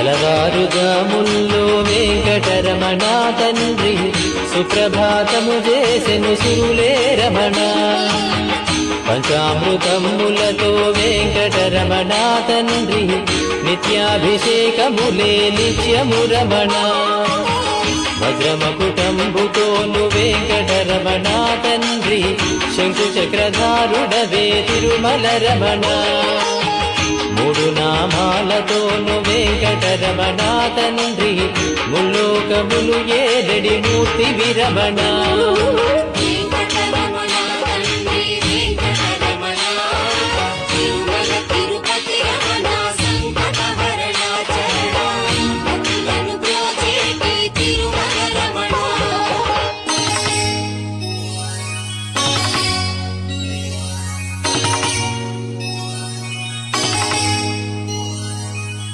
తెల్లవారుజాముల్లో వెంకటరమణ తండ్రి సుప్రభాతము చేసెను సురులే రమణ. పంచామృతములతో వెంకటరమణ తండ్రి నిత్యాభిషేకములే నిత్యము రమణ. వజ్రమకుటంబుతోను వెంకటరమణ తండ్రి శంకు చక్రధారుడవే తిరుమల రమణ. మూడు నామాలతోను వెంకటరమణ తండ్రి ముల్లోకములు ఏదడి మూర్తి విరమణ.